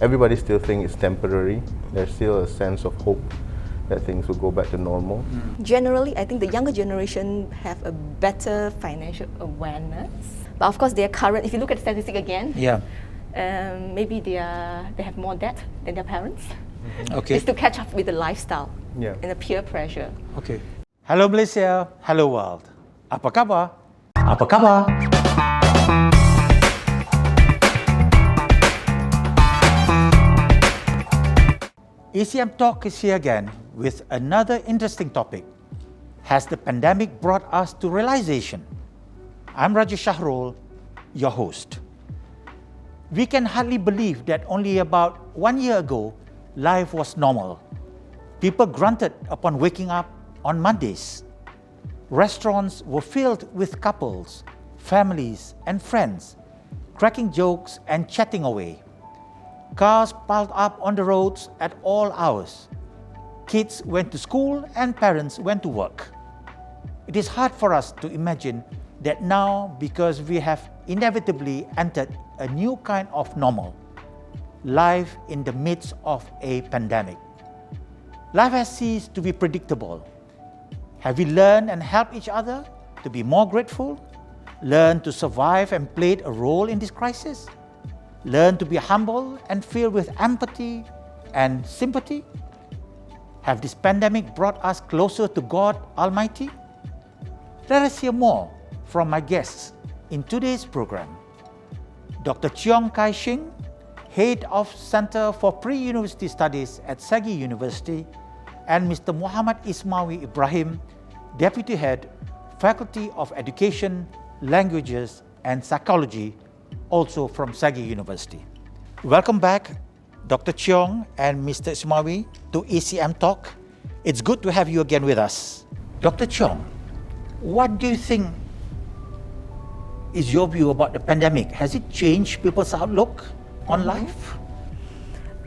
everybody still thinks it's temporary. There's still a sense of hope that things will go back to normal. Generally, I think the younger generation have a better financial awareness. But of course, their current, if you look at the statistic again, maybe they have more debt than their parents. Okay. It's to catch up with the lifestyle Yeah. and the peer pressure. Okay. Hello Malaysia, hello world. Apa khabar? Apa khabar? ECM Talk is here again with another interesting topic. Has the pandemic brought us to realization? I'm Rajesh Shahrul, your host. We can hardly believe that only about 1 year ago, life was normal. People grunted upon waking up on Mondays. Restaurants were filled with couples, families, and friends, cracking jokes and chatting away. Cars piled up on the roads at all hours. Kids went to school and parents went to work. It is hard for us to imagine that now, because we have inevitably entered a new kind of normal, life in the midst of a pandemic. Life has ceased to be predictable. Have we learned and helped each other to be more grateful? Learn to survive and played a role in this crisis? Learn to be humble and filled with empathy and sympathy? Have this pandemic brought us closer to God Almighty? Let us hear more from my guests in today's program. Dr. Cheong Kai Shing, Head of Center for Pre-University Studies at Sagi University, and Mr. Muhammad Ismawi Ibrahim, Deputy Head, Faculty of Education, Languages and Psychology, also from Sagi University. Welcome back, Dr. Cheong and Mr. Ismawi, to ECM Talk. It's good to have you again with us. Dr. Cheong, what do you think is your view about the pandemic? Has it changed people's outlook on life?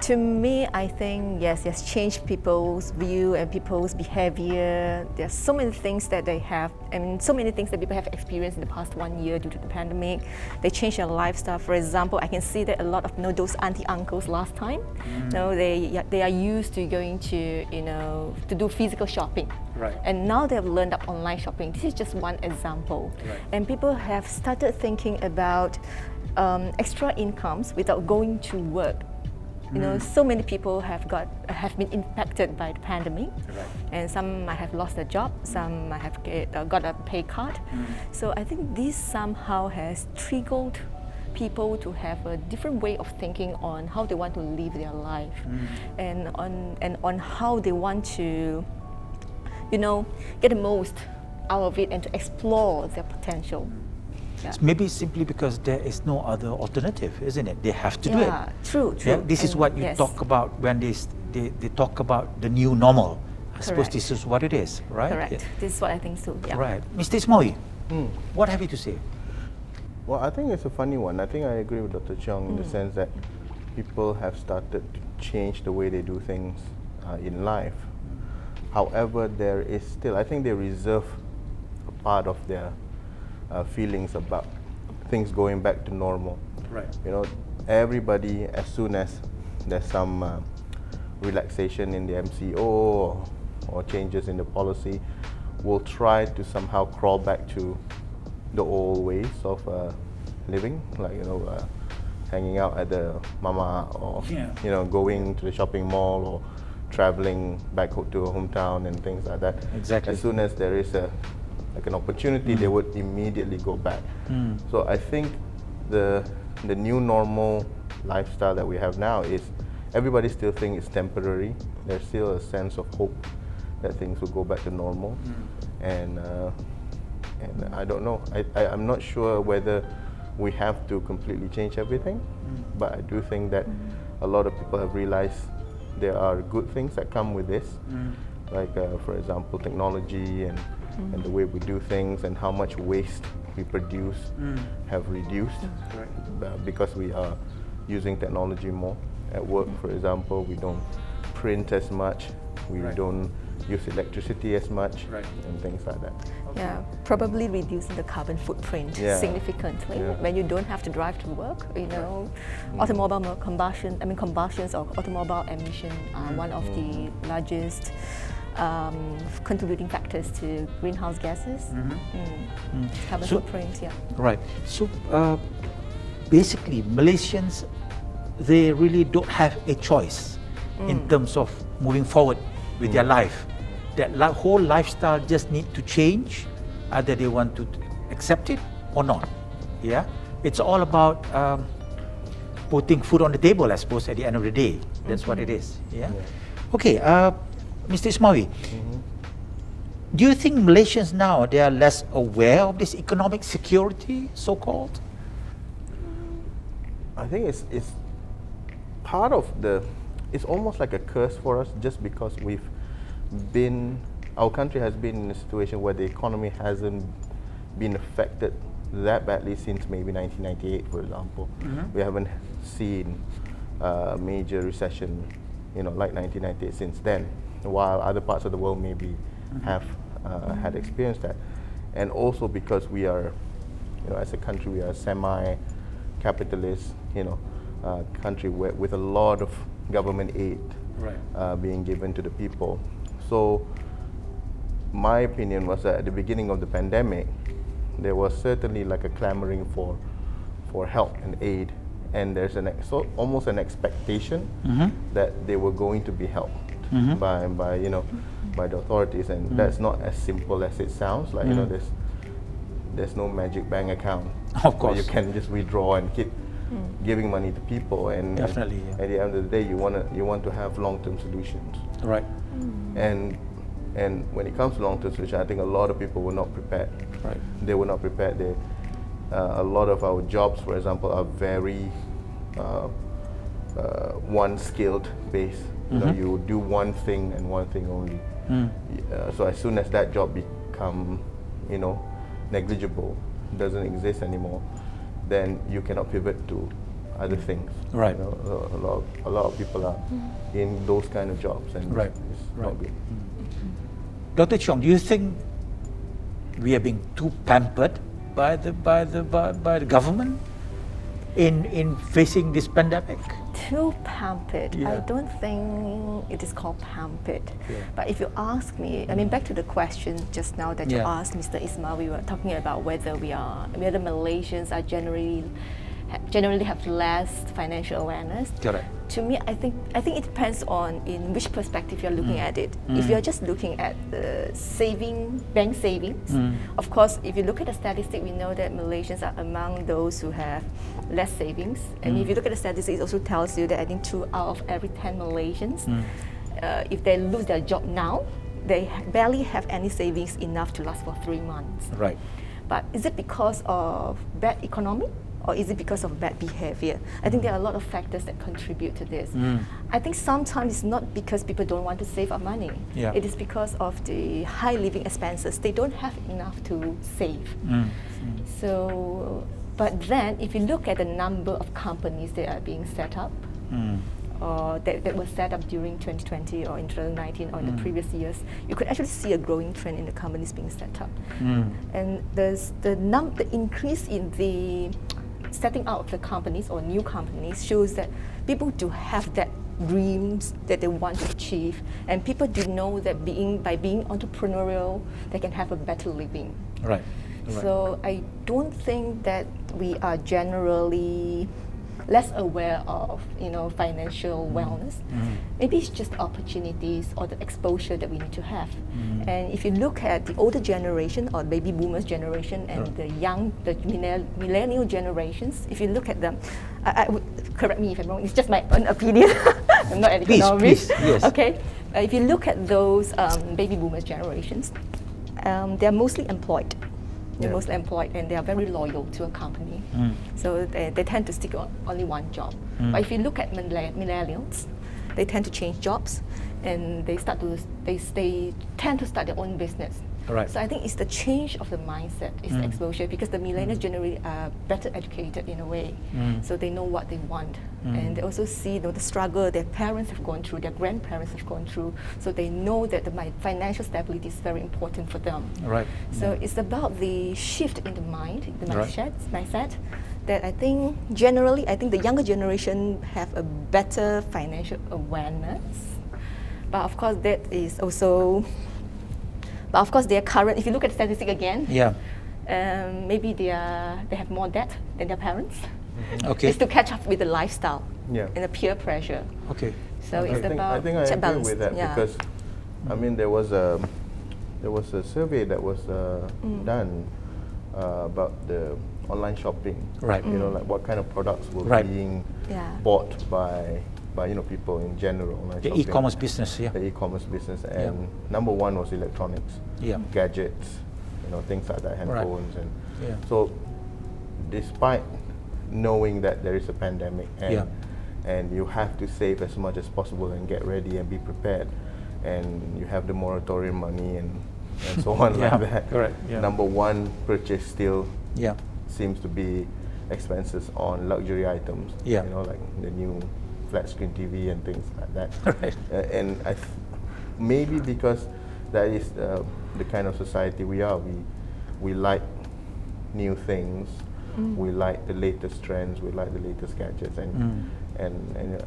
To me, I think, yes, it has changed people's view and people's behavior. There are so many things that they have, so many things that people have experienced in the past 1 year due to the pandemic. They changed their lifestyle. For example, I can see that a lot of those auntie uncles last time, they are used to going to to do physical shopping, Right. and now they have learned up online shopping. This is just one example, Right. and people have started thinking about extra incomes without going to work. So many people have been impacted by the pandemic, and some might have lost their job, some might have got a pay card. So I think this somehow has triggered people to have a different way of thinking on how they want to live their life, and on how they want to, get the most out of it and to explore their potential. Yeah. Maybe simply because there is no other alternative, isn't it? They have to do it. True. Yeah, this is what you yes. talk about when they talk about the new normal. I suppose Correct. this is what it is, right? Correct. Yeah. This is what I think so. Yeah. Right. Mr. Ismawi, what have you to say? Well, I think it's a funny one. I think I agree with Dr. Cheong in the sense that people have started to change the way they do things in life. However, there is still, I think they reserve a part of their feelings about things going back to normal. Right. Everybody, as soon as there's some relaxation in the MCO or changes in the policy, will try to somehow crawl back to the old ways of living, like hanging out at the mama, or going to the shopping mall, or traveling back to a hometown and things like that. Exactly. As soon as there is an opportunity, they would immediately go back. So I think the new normal lifestyle that we have now is everybody still thinks it's temporary. There's still a sense of hope that things will go back to normal, and I don't know. I'm not sure whether we have to completely change everything, but I do think that a lot of people have realized there are good things that come with this, like for example, technology and the way we do things and how much waste we produce have reduced because we are using technology more. At work, for example, we don't print as much, We Right. don't use electricity as much Right. and things like that. Yeah, probably reducing the carbon footprint Yeah. significantly Yeah. when you don't have to drive to work. Automobile combustions or automobile emission are one of the largest contributing factors to greenhouse gases. Carbon So- footprint, yeah. Right. So basically, Malaysians, they really don't have a choice in terms of moving forward with their life. That whole lifestyle just need to change, either they want to accept it or not. Yeah, it's all about putting food on the table, I suppose. At the end of the day, that's what it is. Yeah. Okay, Mr. Ismawi, do you think Malaysians now they are less aware of this economic security, so-called? I think it's part of it's almost like a curse for us, just because our country has been in a situation where the economy hasn't been affected that badly since maybe 1998, for example. We haven't seen a major recession, like 1998 since then, while other parts of the world maybe have had experienced that. And also because we are, as a country, we are a semi-capitalist, country with a lot of government aid being given to the people. So my opinion was that at the beginning of the pandemic, there was certainly like a clamoring for help and aid, and there's almost an expectation that they were going to be helped by the authorities, and that's not as simple as it sounds. Like there's no magic bank account. Of course. You can just withdraw and keep giving money to people, and Definitely, yeah. at the end of the day, you want to have long-term solutions. Right. And when it comes to long-term solution, I think a lot of people were not prepared. Right. They were not prepared. A lot of our jobs, for example, are very one-skilled based. You do one thing and one thing only. So as soon as that job become, negligible, doesn't exist anymore, then you cannot pivot to other things. Right. A lot of people are in those kind of jobs, and Right. it's Right. not good. Dr. Chong, do you think we are being too pampered by the government in facing this pandemic? Too pampered. I Yeah. don't think it is called pampered. Yeah. But if you ask me, back to the question just now that you Yeah. asked Mr. Ismail, we were talking about whether Malaysians are generally have less financial awareness. Correct. To me, I think it depends on in which perspective you're looking at it. If you're just looking at the bank savings, of course, if you look at the statistic, we know that Malaysians are among those who have less savings. And if you look at the statistics, it also tells you that I think 2 out of every 10 Malaysians, if they lose their job now, they barely have any savings enough to last for 3 months. Right. But is it because of bad economy? Or is it because of bad behavior? I think there are a lot of factors that contribute to this. I think sometimes it's not because people don't want to save up money. Yeah. It is because of the high living expenses. They don't have enough to save. So, but then if you look at the number of companies that are being set up, or that were set up during 2020 or in 2019 or in the previous years, you could actually see a growing trend in the companies being set up. And there's the increase in the setting out of the companies or new companies shows that people do have that dreams that they want to achieve, and people do know that by being entrepreneurial, they can have a better living. Right. So I don't think that we are generally less aware of financial wellness. Maybe it's just opportunities or the exposure that we need to have. And if you look at the older generation or baby boomers generation and the millennial generations, if you look at them, I would correct me if I'm wrong. It's just my own opinion. I'm not an economist. Please, yes. Okay. If you look at those baby boomers generations, they're mostly employed. They're mostly employed and they are very loyal to a company. So they tend to stick on only one job. But if you look at millennials, they tend to change jobs and they tend to start their own business. Right. So I think it's the change of the mindset, it's the exposure, because the millennials generally are better educated in a way, so they know what they want, and they also see, you know, the struggle their parents have gone through, their grandparents have gone through, so they know that the financial stability is very important for them. Right. So it's about the shift in the mind, the Right. mindset, that I think generally, I think the younger generation have a better financial awareness. But of course, that is also, but of course, their current, if you look at the statistic again, Yeah. maybe they have more debt than their parents. Okay. It's to catch up with the lifestyle Yeah. and the peer pressure. Okay. So it's about I think I agree balance. with that, yeah. because I mean there was a survey that was done about the online shopping. Right. You know, like what kind of products were Right. being Yeah. bought by you know, people in general. Online The shopping. e-commerce business, yeah. The e-commerce business, and number one was electronics, Yeah. gadgets, you know, things like that, handphones, and Yeah. so despite knowing that there is a pandemic and Yeah. and you have to save as much as possible and get ready and be prepared, and you have the moratorium money and so on Yeah, like that. correct, yeah. Number one purchase still Yeah. seems to be expenses on luxury items. Yeah. You know, like the new flat screen TV and things like that. Right. And maybe because that is the kind of society we are. We like new things. We like the latest trends. We like the latest gadgets, and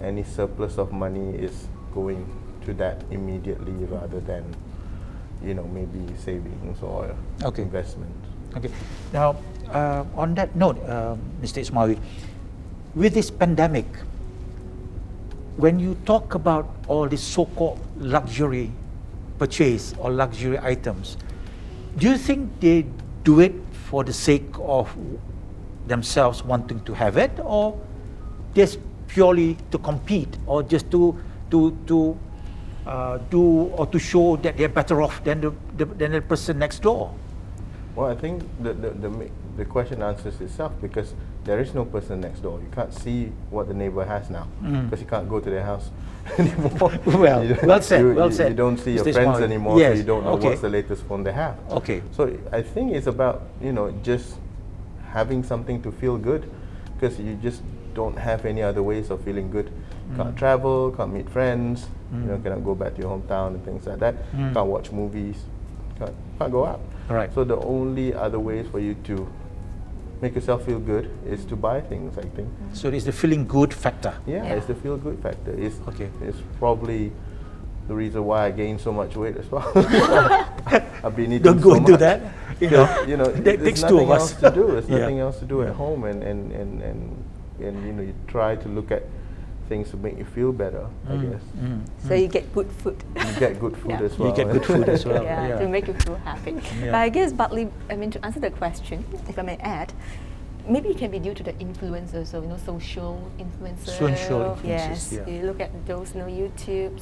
any surplus of money is going to that immediately rather than, you know, maybe savings or Okay. investment. Okay. Now, on that note, Mr. Ismail, with this pandemic, when you talk about all this so-called luxury purchase or luxury items, do you think they do it for the sake of themselves wanting to have it, or just purely to compete, or just to do or to show that they're better off than the person next door? Well, I think the question answers itself, because there is no person next door. You can't see what the neighbor has now, because you can't go to their house anymore. Well, well said, well you said. don't see your Mr. friends Ismail. anymore, Yes, so you don't know okay. what's the latest phone they have. Okay. So I think it's about, you know, just having something to feel good, because you just don't have any other ways of feeling good. Can't travel, can't meet friends, you know, cannot go back to your hometown and things like that. Can't watch movies, can't go out. Right. So the only other ways for you to make yourself feel good is to buy things, I think. So it's the feeling good factor. Yeah, Yeah. it's the feel good factor. It's Okay. It's probably the reason why I gained so much weight as well. I've been eating Don't go so into much. that. You know, You know, that there's takes two nothing of us. else to do. There's Yeah. nothing else to do at home, and you know, you try to look at things to make you feel better, I guess. So you get good food. You get good food Yeah. as well. You get good food as well. yeah, to make you feel happy. Yeah. But I guess partly, I mean, to answer the question, if I may add, maybe it can be due to the influencers, so, you know, social influencers. Social Yes, influencers, yeah. you look at those, you know, YouTubes,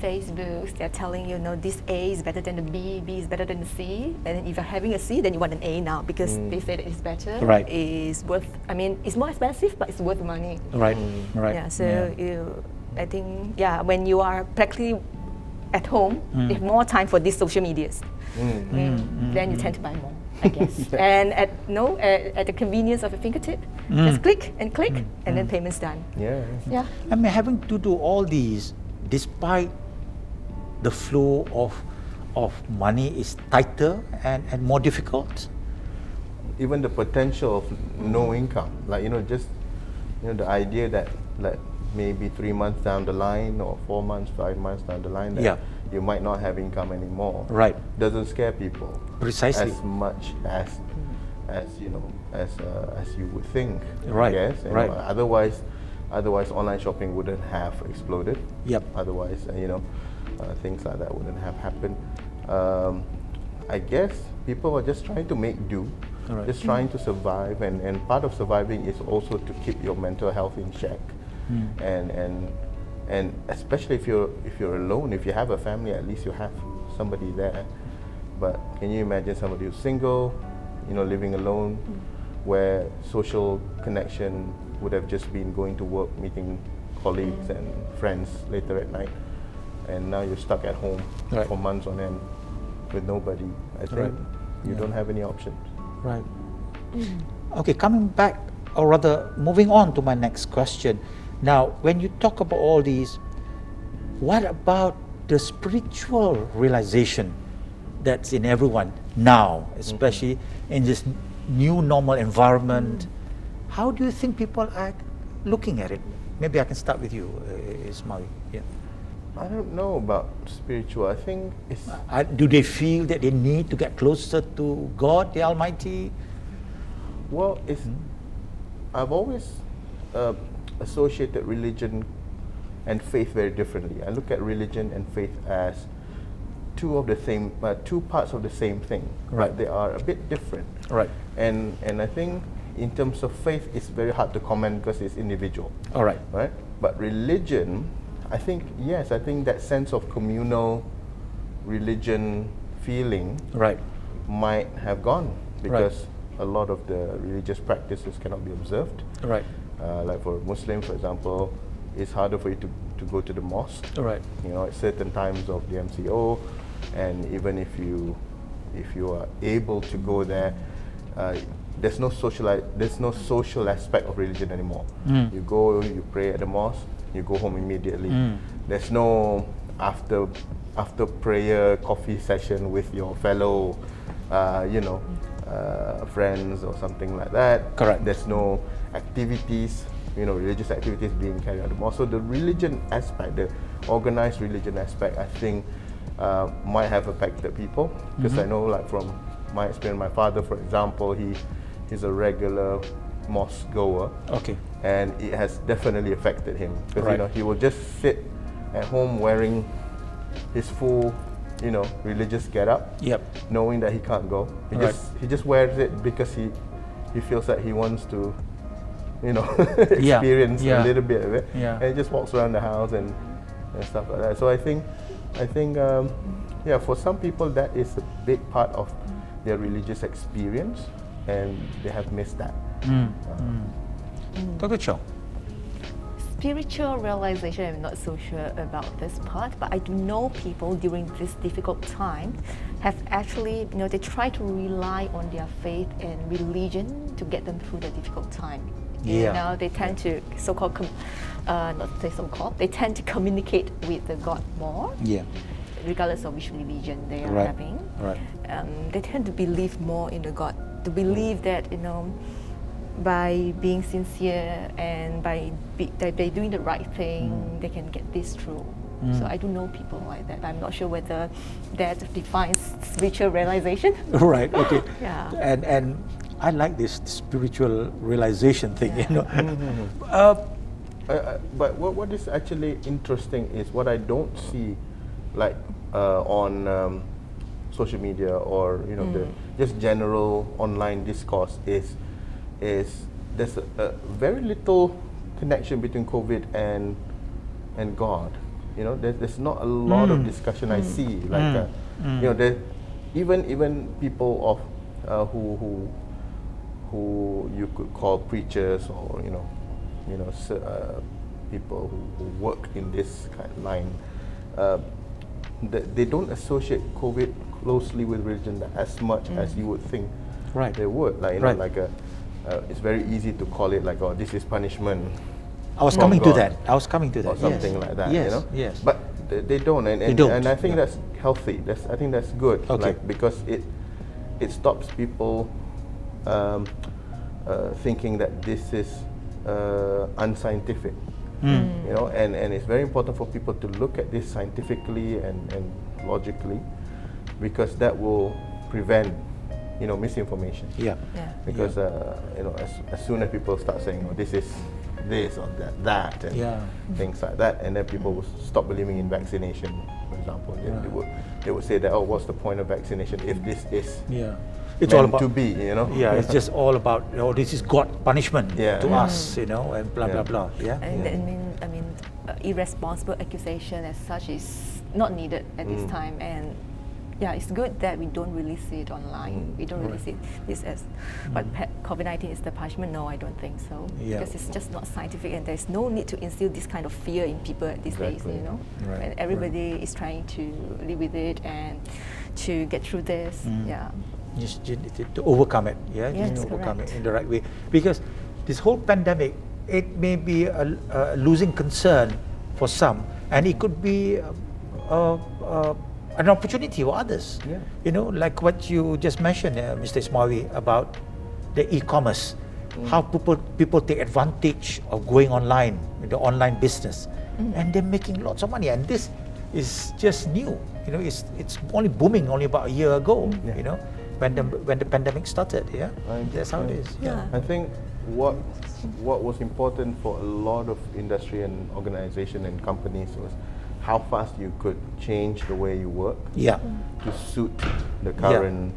Facebooks, they're telling you, know, this A is better than the B is better than the C, and then if you're having a C, then you want an A now, because they say that it's better. Right. It's worth, I mean, it's more expensive, but it's worth money. Right. Right. Yeah, so I think, yeah, when you are practically at home, you have more time for these social medias. Then you tend to buy more, I guess. And at the convenience of your fingertip, just click, and then payment's done. Yeah. Yeah. I mean, having to do all these, despite the flow of money is tighter and more difficult. Even the potential of no income, like, you know, just, you know, the idea that, like, maybe 3 months down the line, or 4 months, 5 months down the line, that Yeah. you might not have income anymore. Right. Doesn't scare people Precisely. as much as you know, as you would think. Right, I guess. You right. know, otherwise online shopping wouldn't have exploded. Yep. Otherwise, you know, things like that wouldn't have happened. I guess people are just trying to make do, Alright. just trying to survive, and part of surviving is also to keep your mental health in check, and especially if you're alone. If you have a family, at least you have somebody there. But can you imagine somebody who's single, you know, living alone, where social connection would have just been going to work, meeting colleagues and friends later at night, and now you're stuck at home Right. for months on end. with nobody, I think Right. you Yeah. don't have any options. Right. Okay, coming back, or rather moving on to my next question. Now, when you talk about all these, what about the spiritual realization that's in everyone now, especially in this new normal environment? How do you think people are looking at it? Maybe I can start with you, Ismail. Yeah. I don't know about spiritual. I think it's Do they feel that they need to get closer to God, the Almighty? well, it's I've always associated religion and faith very differently. I look at religion and faith as two parts of the same thing. Right. But they are a bit different. Right. And I think in terms of faith, it's very hard to comment because it's individual. All right. Right? But religion, I think that sense of communal religion feeling Right. might have gone because a lot of the religious practices cannot be observed. Right. Like for Muslims, for example, it's harder for you to go to the mosque. Right. You know, at certain times of the MCO, and even if you are able to go there, there's no social aspect of religion anymore. You go, you pray at the mosque, you go home immediately. There's no after prayer coffee session with your fellow, friends or something like that. Correct. There's no activities, religious activities being carried out at the mosque. So the religion aspect, the organized religion aspect, I think might have affected people, because I know, like from my experience, my father, for example, he's a regular mosque goer. Okay. And it has definitely affected him, because Right. he will just sit at home wearing his full religious getup, Yep. knowing that he can't go. Right. He just wears it because he feels that he wants to Yeah. experience Yeah. a little bit of it. Yeah. And he just walks around the house and stuff like that. So I think for some people that is a big part of their religious experience, and they have missed that. Dr. Chong. Spiritual realization, I'm not so sure about this part, but I do know people during this difficult time have actually, they try to rely on their faith and religion to get them through the difficult time. Yeah. They tend to they tend to communicate with the God more, Yeah. regardless of which religion they are Right. having. Right. They tend to believe more in the God, to believe that, by being sincere and by doing the right thing, they can get this through. So I do know people like that. I'm not sure whether that defines spiritual realization. Right. Okay. Yeah. And I like this spiritual realization thing. But what is actually interesting is what I don't see, like on social media or the just general online discourse is there's a very little connection between COVID and God. There's not a lot of discussion I see. Like there even people of who you could call preachers or people who work in this kind of line, they don't associate COVID closely with religion as much as you would think. Right. They would, Right. it's very easy to call it like, oh, this is punishment. I was from coming to God, that. or something Yes. like that. Yes. Yes. But they don't, and They don't. and I think Yeah. that's healthy. I think that's good. Okay. Because it stops people thinking that this is unscientific. And it's very important for people to look at this scientifically and logically, because that will prevent misinformation. Yeah. Yeah. Because as soon as people start saying, oh, this is this or that and Yeah. things like that, and then people will stop believing in vaccination, for example. They would say that, oh, what's the point of vaccination if this is Yeah. It's meant all about to be, Yeah, it's just all about this is God punishment Yeah. to us, and blah Yeah. blah blah. Yeah. And I mean, irresponsible accusation as such is not needed at this time, and yeah, it's good that we don't really see it online. We don't really see this as what COVID-19 is the punishment. No, I don't think so. Yeah. Because it's just not scientific, and there's no need to instill this kind of fear in people at these days. Exactly. You know, Right, when everybody is trying to live with it and to get through this. Yeah. Just to overcome it, yeah, Yes, just to overcome correct. it in the right way. Because this whole pandemic, it may be a losing concern for some, and it could be an opportunity for others. Yeah. You know, like what you just mentioned, Mr. Ismawi, about the e-commerce, how people take advantage of going online, the online business, and they're making lots of money. And this is just new. You know, it's only booming only about a year ago. Yeah. You know, when the pandemic started. Yeah, that's how it is. Yeah. I think what was important for a lot of industry and organization and companies was how fast you could change the way you work Yeah. to suit the current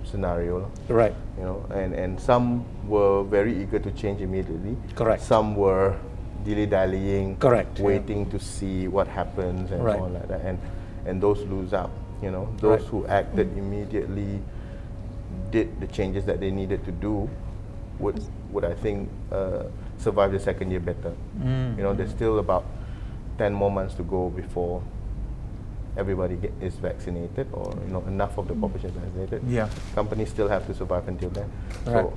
scenario. Right. You know, and some were very eager to change immediately. Correct. Some were dilly-dallying, Correct, yeah. waiting to see what happens and Right. so on like that. And those lose out. You know, those Right. who acted immediately, did the changes that they needed to do, would I think survive the second year better. You know, there's still about 10 more months to go before everybody is vaccinated, or enough of the population is vaccinated. Yeah. Companies still have to survive until then. Right. So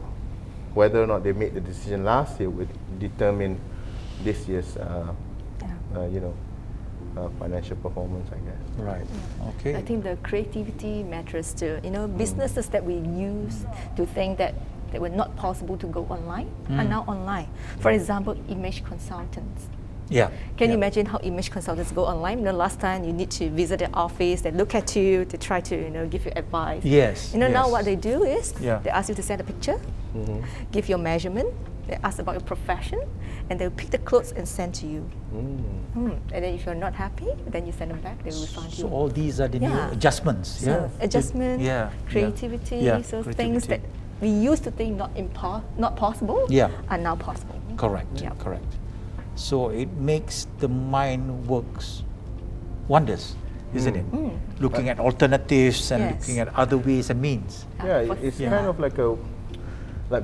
whether or not they made the decision last year would determine this year's financial performance, I guess. Right. Okay. I think the creativity matters too. You know, businesses that we used to think that they were not possible to go online are now online. For example, image consultants. Yeah. Can you yeah. imagine how image consultants go online? You know, last time you need to visit the office, they look at you, to try to give you advice. Yes. You know, now yes. what they do is Yeah. they ask you to send a picture, give your measurement, they ask about your profession, and they'll pick the clothes and send to you. And then if you're not happy, then you send them back, they will refund So you. all these are the new Yeah. adjustments. So adjustment, Yeah. creativity, Yeah. so things that Creativity. we used to think not possible Yeah. are now possible. Correct. Yeah. Correct. So it makes the mind works wonders, isn't it? Looking at alternatives and Yes. looking at other ways and means. Yeah, for- it's Yeah. kind of like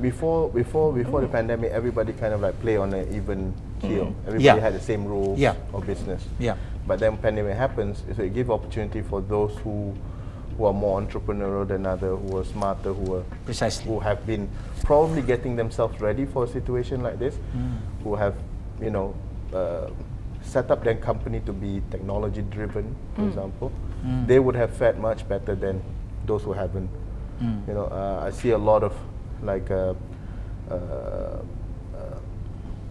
before the pandemic, everybody kind of like play on an even keel. Everybody Yeah. had the same rules Yeah. of business. Yeah. But then pandemic happens, so it gives opportunity for those who are more entrepreneurial than others, who are smarter, Precisely. who have been probably getting themselves ready for a situation like this, who have set up their company to be technology driven, for example. They would have fared much better than those who haven't. You know, I see a lot of like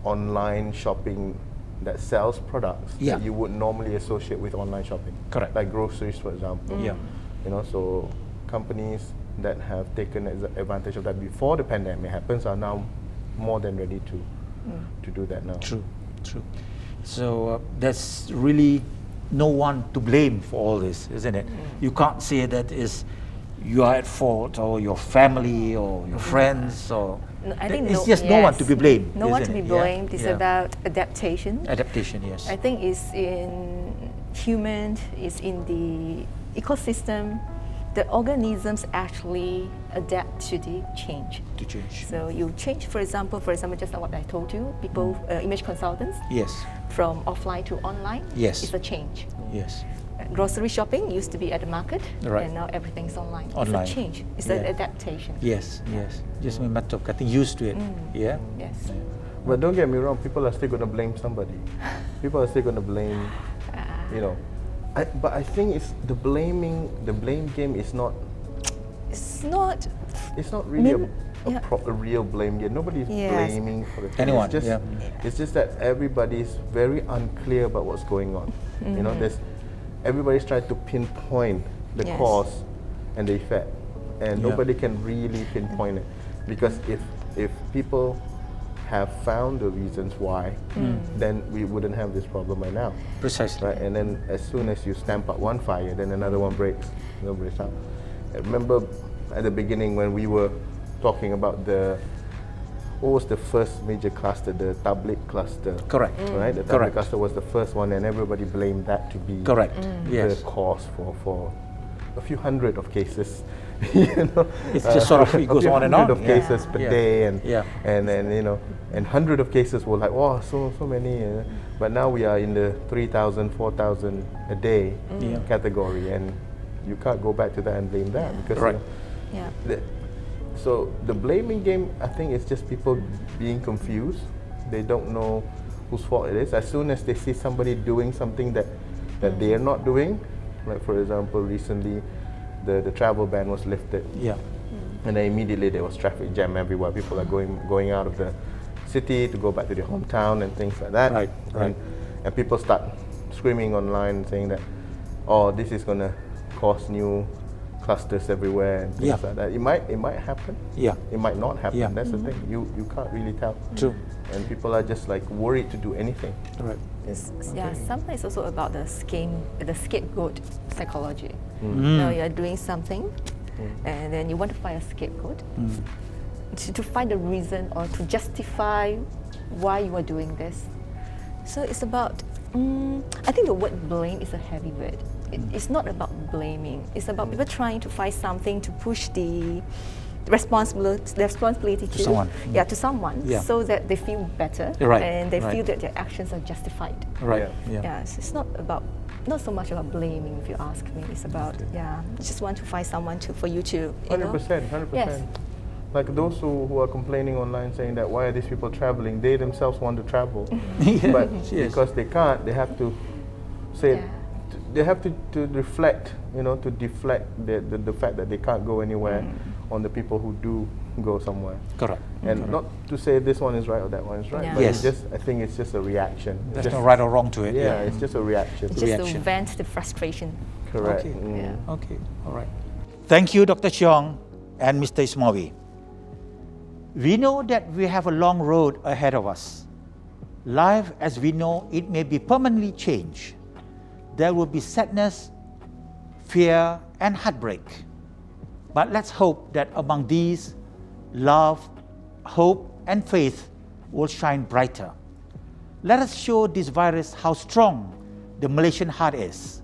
online shopping that sells products Yeah. that you would normally associate with online shopping. Correct. Like groceries, for example. Yeah. You know, so companies that have taken advantage of that before the pandemic happens are now more than ready to do that now. True. True. So there's really no one to blame for all this, isn't it? You can't say that you are at fault, or your family, or your friends, or No, I think it's just no one to be blamed. No one to isn't be it? Yeah, blamed. It's yeah. about adaptation. Adaptation. Yes. I think it's in human, it's in the ecosystem. The organisms actually adapt to the change. To change. So you change, for example, just like what I told you, people, image consultants, Yes. from offline to online, Yes. it's a change. Yes. Grocery shopping used to be at the market, Right. and now everything's online. Online. It's a change. It's Yeah. an adaptation. Yes. Yes. Just a matter of getting used to it. Yeah. Yes. But don't get me wrong, people are still going to blame somebody. People are still going to blame, but I think it's the blame game is not. It's not. It's not really Yeah. a real blame game. Nobody's Yes. blaming for the thing. Anyone, It's just, yeah. it's just that everybody's very unclear about what's going on. You know, everybody's trying to pinpoint the Yes. cause and the effect, and Yeah. nobody can really pinpoint it, because if people have found the reasons why, then we wouldn't have this problem right now. Precisely. Right, and then as soon as you stamp out one fire, then another one breaks. Breaks out. I remember at the beginning when we were talking about the what was the first major cluster? The tablet cluster. Correct. Right? The tablet Correct. cluster was the first one, and everybody blamed that to be Correct. Yes. the cause for a few hundred of cases. You know, It's just sort of, it goes on and on. of cases per Yeah. day, and Yeah. and you know, and hundred of cases were like, oh, so many. But now we are in the 3,000, 4,000 a day Yeah. category, and you can't go back to that and blame that because Right. Yeah. so the blaming game, I think, is just people being confused. They don't know whose fault it is. As soon as they see somebody doing something that they are not doing, like for example, recently the travel ban was lifted, Yeah. and then immediately there was traffic jam everywhere. People are going out of the city to go back to their hometown and things like that. Right, right. And people start screaming online saying that, oh, this is going to cause new clusters everywhere and things Yeah. like that. It might happen. Yeah. It might not happen. Yeah. That's the thing. You can't really tell. True. And people are just like worried to do anything. Right. Yeah, sometimes it's also about the scapegoat psychology. Mm. You know, you're doing something, and then you want to find a scapegoat to find a reason or to justify why you are doing this. So it's about. I think the word blame is a heavy word. It's not about blaming. It's about people trying to find something to push the responsibility to someone. Yeah, to someone, Yeah. so that they feel better Right, and they right. feel that their actions are justified. Right. Yeah. Yeah. Yeah, so it's not so much about blaming, if you ask me. It's about just want to find someone for you to 100%, 100%. Yes. Like those who are complaining online saying that why are these people traveling? They themselves want to travel, Yeah. but Yes. because they can't, they have to say, Yeah. they have to reflect, to deflect the fact that they can't go anywhere on the people who do go somewhere. Correct. And not to say this one is right or that one is right, Yeah. but Yes. I think it's just a reaction. There's Just- no right or wrong to it. Yeah, it's just a reaction. just to Reaction. vent the frustration. Correct. Okay. Yeah. Okay. All right. Thank you, Dr. Cheong and Mr. Ismawi. We know that we have a long road ahead of us. Life as we know it may be permanently changed. There will be sadness, fear, and heartbreak. But let's hope that among these, love, hope, and faith will shine brighter. Let us show this virus how strong the Malaysian heart is.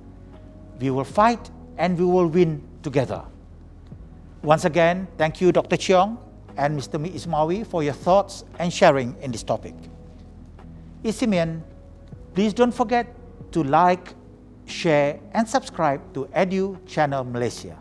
We will fight and we will win together. Once again, thank you, Dr. Cheong and Mr. Ismawi, for your thoughts and sharing in this topic. ECM, please don't forget to like, share, and subscribe to Edu Channel Malaysia.